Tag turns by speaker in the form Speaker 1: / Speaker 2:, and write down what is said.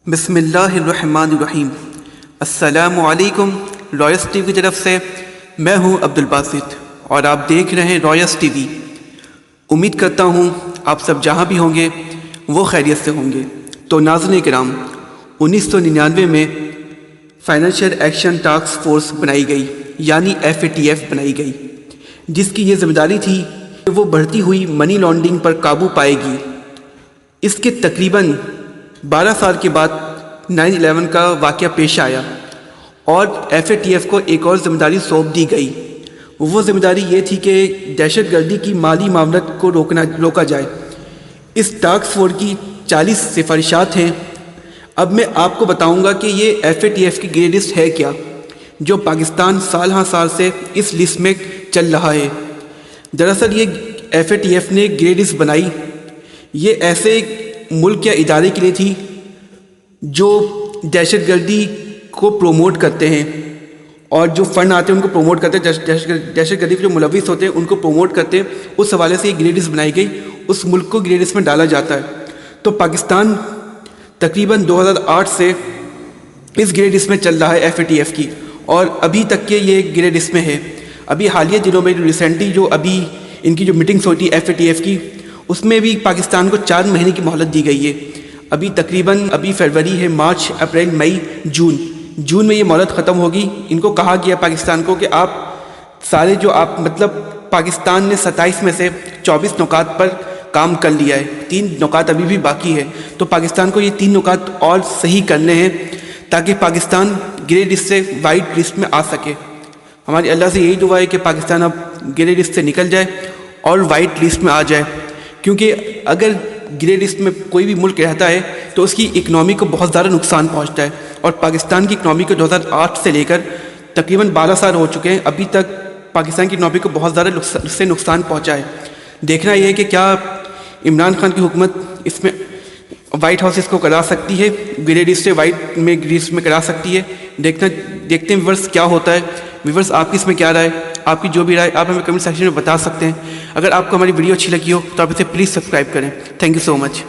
Speaker 1: بسم اللہ الرحمن الرحیم۔ السلام علیکم۔ رائس ٹی وی کی طرف سے میں ہوں عبد الباسط اور آپ دیکھ رہے ہیں رائس ٹی وی۔ امید کرتا ہوں آپ سب جہاں بھی ہوں گے وہ خیریت سے ہوں گے۔ تو ناظرین کرام، 1999 میں فائنینشیل ایکشن ٹاسک فورس بنائی گئی، یعنی FATF بنائی گئی، جس کی یہ ذمہ داری تھی کہ وہ بڑھتی ہوئی منی لانڈرنگ پر قابو پائے گی۔ اس کے تقریباً 12 سال کے بعد 9/11 کا واقعہ پیش آیا اور FATF کو ایک اور ذمہ داری سونپ دی گئی۔ وہ ذمہ داری یہ تھی کہ دہشت گردی کی مالی معاملات کو روکا جائے۔ اس ٹاسک فورس کی 40 سفارشات ہیں۔ اب میں آپ کو بتاؤں گا کہ یہ FATF کی گرے لسٹ ہے کیا، جو پاکستان سال ہر سال سے اس لسٹ میں چل رہا ہے۔ دراصل یہ FATF نے گرے لسٹ بنائی، یہ ایسے ملک یا ادارے کے لیے تھی جو دہشت گردی کو پروموٹ کرتے ہیں اور جو فنڈ آتے ہیں ان کو پروموٹ کرتے ہیں، دہشت گردی کے جو ملوث ہوتے ہیں ان کو پروموٹ کرتے ہیں۔ اس حوالے سے یہ گرے لسٹ بنائی گئی، اس ملک کو گرے لسٹ میں ڈالا جاتا ہے۔ تو پاکستان تقریباً 2008 سے اس گرے لسٹ میں چل رہا ہے FATF کی، اور ابھی تک کے یہ گرے لسٹ میں ہے۔ ابھی حالیہ دنوں میں ریسنٹلی جو ابھی ان کی جو میٹنگس ہوتی ہے FATF کی، اس میں بھی پاکستان کو 4 مہینے کی مہلت دی گئی ہے۔ ابھی تقریباً فروری ہے، مارچ، اپریل، مئی، جون میں یہ مہلت ختم ہوگی۔ ان کو کہا گیا پاکستان کو کہ آپ سارے جو پاکستان نے 27 میں سے 24 نکات پر کام کر لیا ہے، 3 نکات ابھی بھی باقی ہے، تو پاکستان کو یہ 3 نکات اور صحیح کرنے ہیں تاکہ پاکستان گرے لسٹ سے وائٹ لسٹ میں آ سکے۔ ہماری اللہ سے یہی دعا ہے کہ پاکستان اب گرے لسٹ سے نکل جائے اور وائٹ لسٹ میں آ جائے، کیونکہ اگر گرے لسٹ میں کوئی بھی ملک رہتا ہے تو اس کی اکنامی کو بہت زیادہ نقصان پہنچتا ہے، اور پاکستان کی اکنامی کو 2008 سے لے کر تقریباً 12 سال ہو چکے ہیں، ابھی تک پاکستان کی اکنامی کو بہت زیادہ سے نقصان پہنچا ہے۔ دیکھنا یہ ہے کہ کیا عمران خان کی حکومت اس میں وائٹ ہاؤس اس کو کرا سکتی ہے، گرے لسٹ سے وائٹ میں لسٹ میں کرا سکتی ہے۔ دیکھتے ہیں ویورس کیا ہوتا ہے۔ ویورس آپ کی اس میں کیا رائے؟ آپ کی جو بھی رائے آپ ہمیں کمنٹ سیکشن میں بتا سکتے ہیں۔ اگر آپ کو ہماری ویڈیو اچھی لگی ہو تو آپ اسے پلیز سبسکرائب کریں۔ Thank you so much.